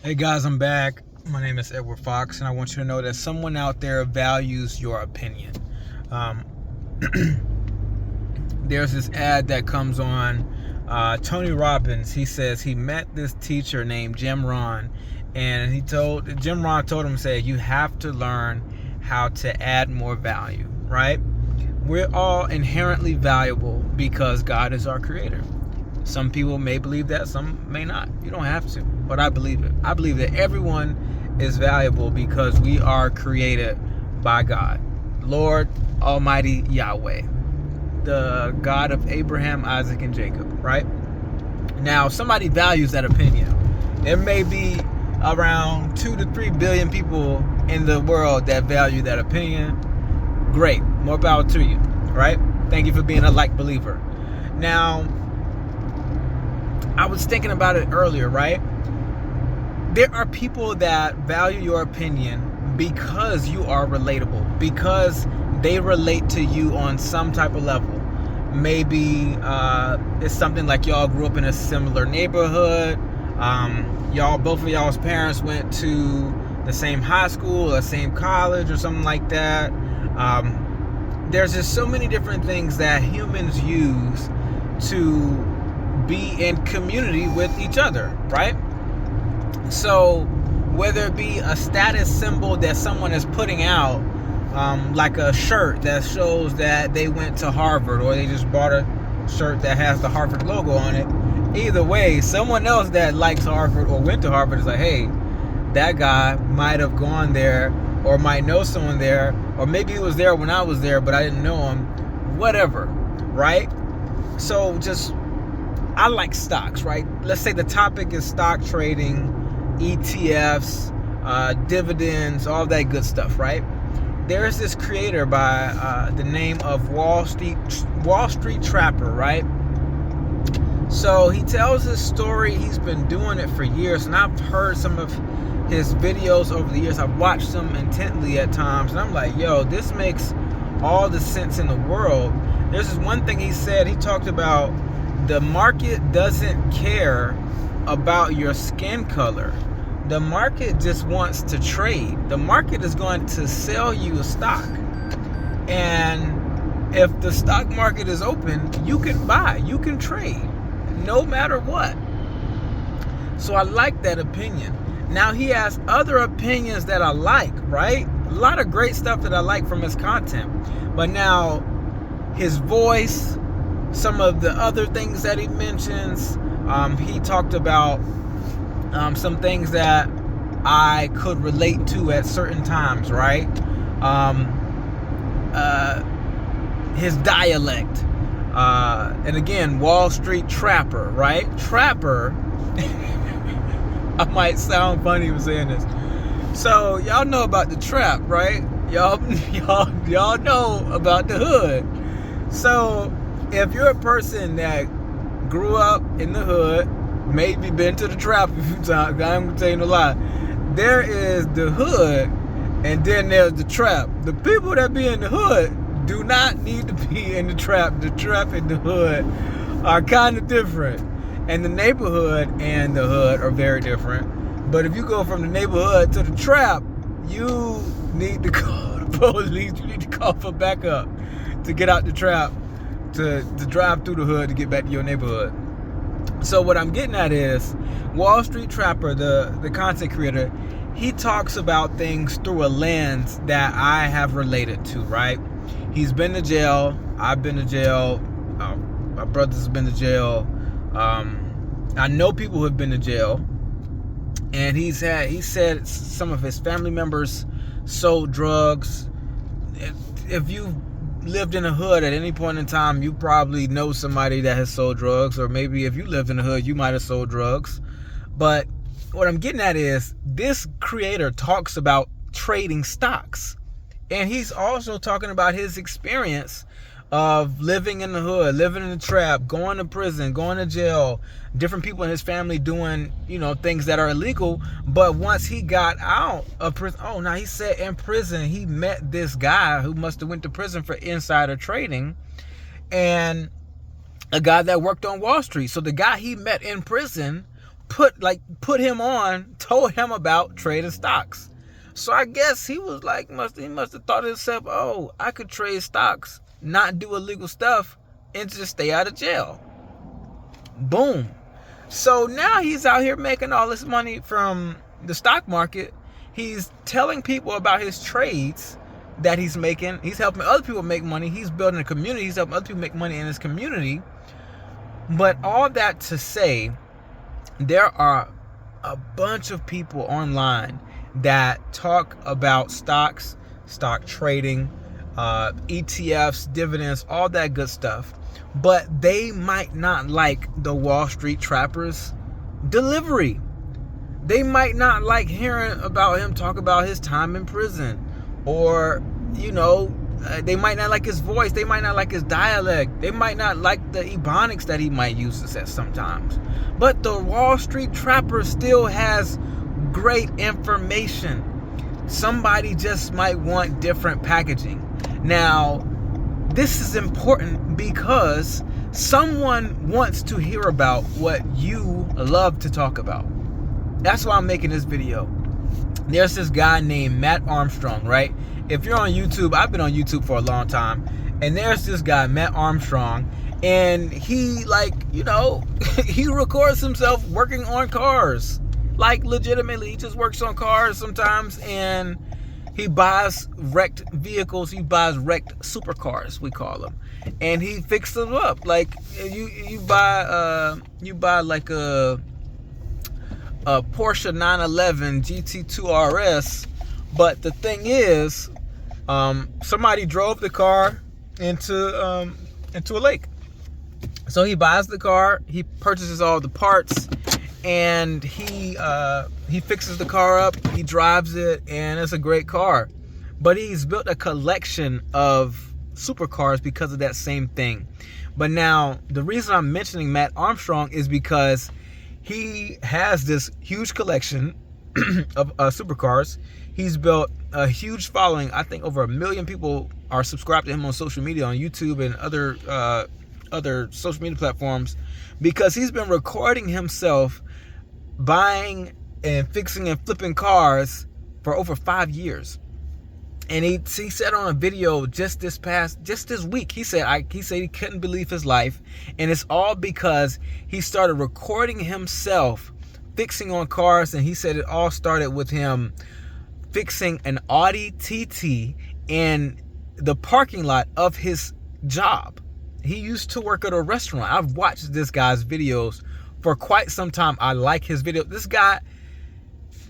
Hey guys, I'm back. My name is Edward Fox, and I want you to know that someone out there values your opinion. Um, there's this ad that comes on. Tony Robbins, he says he met this teacher named Jim Rohn, and Jim Rohn told him, say, you have to learn how to add more value, right? We're all inherently valuable because God is our creator. Some people may believe that, some may not. You don't have to, but I believe it. I believe that everyone is valuable because we are created by God, Lord Almighty Yahweh, the God of Abraham, Isaac, and Jacob, right? Now, somebody values that opinion. There may be around 2 to 3 billion people in the world that value that opinion. Great. More power to you, right? Thank you for being a like believer. Now, I was thinking about it earlier, right? There are people that value your opinion because you are relatable, because they relate to you on some type of level. Maybe it's something like y'all grew up in a similar neighborhood. Both of y'all's parents went to the same high school, or same college, or something like that. There's just so many different things that humans use to be in community with each other, right? So whether it be a status symbol that someone is putting out, like a shirt that shows that they went to Harvard, or they just bought a shirt that has the Harvard logo on it, either way, someone else that likes Harvard or went to Harvard is like, hey, that guy might have gone there, or might know someone there, or maybe he was there when I was there but I didn't know him, whatever, right? So just, I like stocks, right? Let's say the topic is stock trading, ETFs, dividends, all that good stuff, right? There's this creator by the name of Wall Street Trapper, right? So he tells this story. He's been doing it for years, and I've heard some of his videos over the years. I've watched them intently at times, and I'm like, yo, this makes all the sense in the world. There's this one thing he said. He talked about the market doesn't care about your skin color. The market just wants to trade. The market is going to sell you a stock. And if the stock market is open, you can buy, you can trade, no matter what. So I like that opinion. Now he has other opinions that I like, right? A lot of great stuff that I like from his content. But now his voice, some of the other things that he mentions, he talked about some things that I could relate to at certain times, right? His dialect, and again, Wall Street Trapper, right? Trapper. I might sound funny for saying this. So y'all know about the trap, right? Y'all know about the hood. So if you're a person that grew up in the hood, maybe been to the trap a few times, I ain't gonna tell you no lie. There is the hood, and then there's the trap. The people that be in the hood do not need to be in the trap. The trap and the hood are kind of different. And the neighborhood and the hood are very different. But if you go from the neighborhood to the trap, you need to call the police. You need to call for backup to get out the trap, to drive through the hood to get back to your neighborhood. So what I'm getting at is, Wall Street Trapper, the content creator, he talks about things through a lens that I have related to, right? He's been to jail. I've been to jail. My brothers have been to jail. I know people who have been to jail. And he said some of his family members sold drugs. If you've lived in a hood at any point in time, you probably know somebody that has sold drugs, or maybe if you lived in a hood, you might have sold drugs. But what I'm getting at is, this creator talks about trading stocks, and he's also talking about his experience of living in the hood, living in the trap, going to prison, going to jail, different people in his family doing, things that are illegal. But once he got out of prison, now he said in prison, he met this guy who must have went to prison for insider trading, and a guy that worked on Wall Street. So the guy he met in prison put him on, told him about trading stocks. So I guess he was like, he must have thought to himself, oh, I could trade stocks, not do illegal stuff, and just stay out of jail. Boom. So now he's out here making all this money from the stock market. He's telling people about his trades that he's making. He's helping other people make money. He's building a community. He's helping other people make money in his community. But all that to say, there are a bunch of people online that talk about stocks, stock trading, ETFs, dividends, all that good stuff. But they might not like the Wall Street Trapper's delivery. They might not like hearing about him talk about his time in prison. Or, they might not like his voice. They might not like his dialect. They might not like the ebonics that he might use at sometimes. But the Wall Street Trapper still has great information. Somebody just might want different packaging. Now, this is important because someone wants to hear about what you love to talk about. That's why I'm making this video. There's this guy named Matt Armstrong, right? If you're on YouTube, I've been on YouTube for a long time, and there's this guy, Matt Armstrong, and he he records himself working on cars. Like, legitimately, he just works on cars sometimes, and he buys wrecked vehicles. He buys wrecked supercars, we call them, and he fixes them up. Like, you buy like a Porsche 911 GT2 RS, but the thing is, somebody drove the car into a lake. So he buys the car, he purchases all the parts, and he fixes the car up, he drives it, and it's a great car. But he's built a collection of supercars because of that same thing. But now, the reason I'm mentioning Matt Armstrong is because he has this huge collection of supercars. He's built a huge following. I think over 1 million people are subscribed to him on social media, on YouTube and other social media platforms, because he's been recording himself buying and fixing and flipping cars for over 5 years. And he said on a video just this week, he said he couldn't believe his life, and it's all because he started recording himself fixing on cars. And he said it all started with him fixing an Audi TT in the parking lot of his job. He used to work at a restaurant. I've watched this guy's videos for quite some time. I like his video. This guy,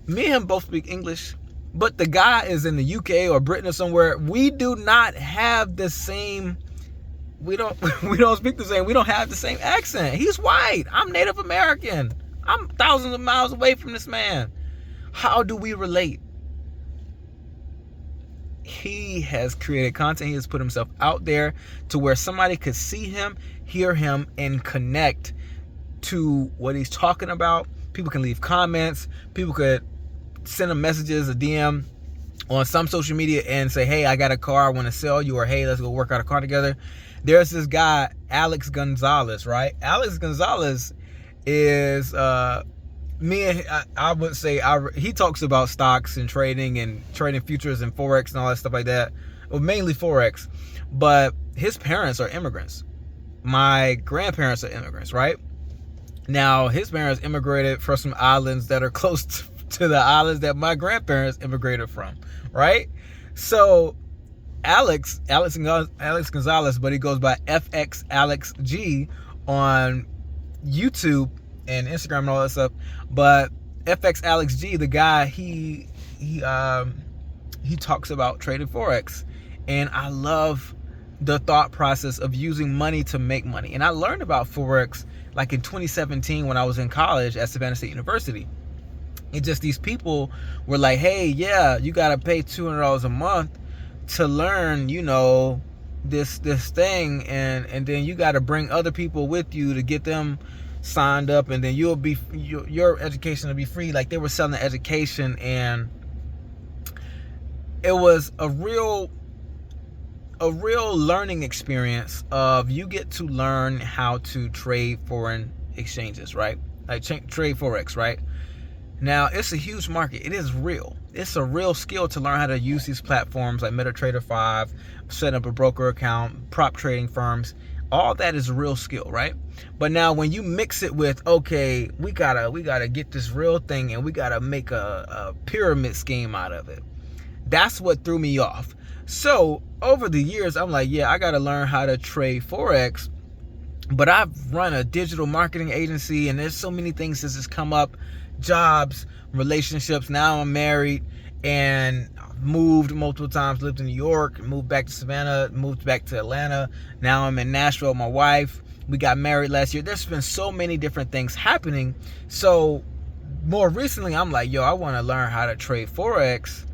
me and him both speak English, but the guy is in the UK or Britain or somewhere. We do not have the same, we don't speak the same, we don't have the same accent. He's white. I'm Native American. I'm thousands of miles away from this man. How do we relate? He has created content. He has put himself out there to where somebody could see him, hear him, and connect to what he's talking about. People can leave comments. People could send him messages, a DM on some social media and say, hey, I got a car I want to sell you, or hey, let's go work out a car together. There's this guy, Alex Gonzalez, right? Alex Gonzalez is I would say he talks about stocks and trading futures and Forex and all that stuff like that. Well, mainly Forex. But his parents are immigrants. My grandparents are immigrants, right? Now, his parents immigrated from some islands that are close to the islands that my grandparents immigrated from, right? So Alex Gonzalez, but he goes by FX Alex G on YouTube and Instagram and all that stuff. But FX Alex G, the guy, he talks about trading Forex, and I love the thought process of using money to make money. And I learned about Forex like in 2017 when I was in college at Savannah State University. It's just these people were like, hey, yeah, you got to pay $200 a month to learn, this thing. And then you got to bring other people with you to get them signed up. And then your education will be free. Like, they were selling the education. And it was a real learning experience of, you get to learn how to trade foreign exchanges, right? like trade forex, right? Now it's a huge market. It is real. It's a real skill to learn how to use these platforms like MetaTrader 5, setting up a broker account, prop trading firms. All that is a real skill, right? But now when you mix it with, okay, we gotta get this real thing and we gotta make a pyramid scheme out of it. That's what threw me off. So over the years, I'm like, yeah, I gotta learn how to trade forex. But I've run a digital marketing agency, and there's so many things that has come up, jobs, relationships. Now I'm married and moved multiple times, lived in New York, moved back to Savannah, moved back to Atlanta. Now I'm in Nashville with my wife. We got married last year. There's been so many different things happening. So more recently, I'm like, yo, I want to learn how to trade forex.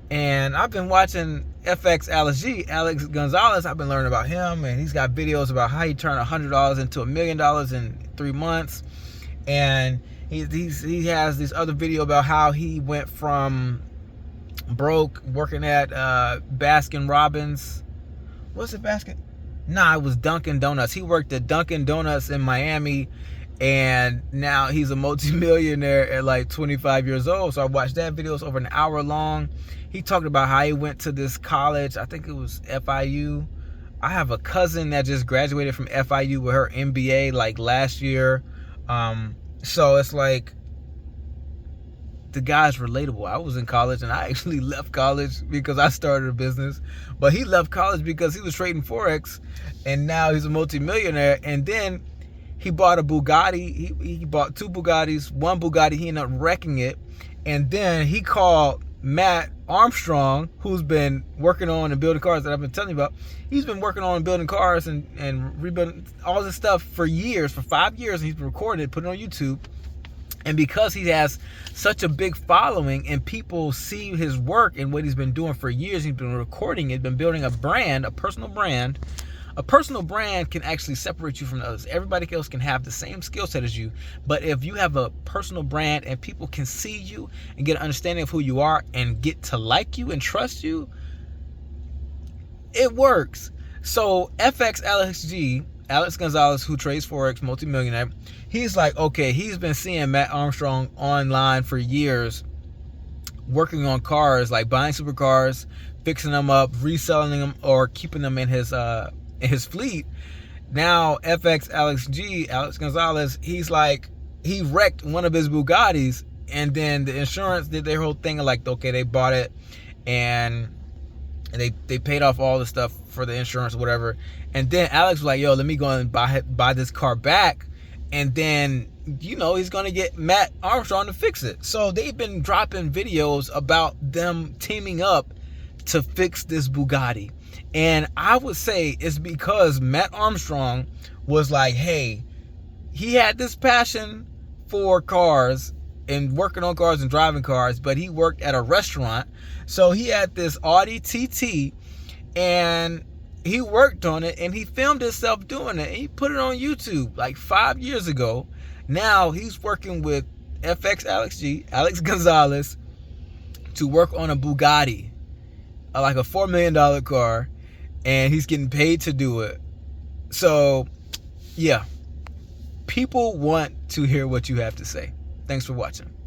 And I've been watching FX Alex Gonzalez. I've been learning about him, and he's got videos about how he turned $100 into $1 million in 3 months. And he has this other video about how he went from broke working at Baskin Robbins. Was it Baskin? Nah, it was Dunkin' Donuts. He worked at Dunkin' Donuts in Miami, and now he's a multi-millionaire at like 25 years old. So I watched that video. It's over an hour long. He talked about how he went to this college. I think it was FIU. I have a cousin that just graduated from FIU with her MBA like last year. So it's like, the guy's relatable. I was in college and I actually left college because I started a business, but he left college because he was trading forex, and now he's a multi-millionaire. And then he bought a Bugatti. He bought 2 Bugattis. One Bugatti, he ended up wrecking it, and then he called Matt Armstrong, who's been working on and building cars that I've been telling you about. He's been working on building cars and rebuilding all this stuff for years, for 5 years, and he's been recording it, putting it on YouTube. And because he has such a big following and people see his work and what he's been doing for years, he's been recording it, been building a brand, a personal brand. A personal brand can actually separate you from others. Everybody else can have the same skill set as you, but if you have a personal brand and people can see you and get an understanding of who you are and get to like you and trust you, it works. So FX Alex Gonzalez, who trades forex, multimillionaire, he's like, okay, he's been seeing Matt Armstrong online for years, working on cars, like buying supercars, fixing them up, reselling them, or keeping them in his fleet. Now FX Alex Gonzalez, he's like, he wrecked one of his Bugattis, and then the insurance did their whole thing of like, okay, they bought it and they paid off all the stuff for the insurance or whatever. And then Alex was like, yo, let me go and buy this car back. And then, you know, he's going to get Matt Armstrong to fix it. So they've been dropping videos about them teaming up to fix this Bugatti. And I would say it's because Matt Armstrong was like, hey, he had this passion for cars and working on cars and driving cars, but he worked at a restaurant. So he had this Audi TT and he worked on it and he filmed himself doing it and he put it on YouTube like 5 years ago. Now he's working with FX Alex Gonzalez, to work on a Bugatti, like a $4 million car, and he's getting paid to do it. So yeah, people want to hear what you have to say. Thanks for watching.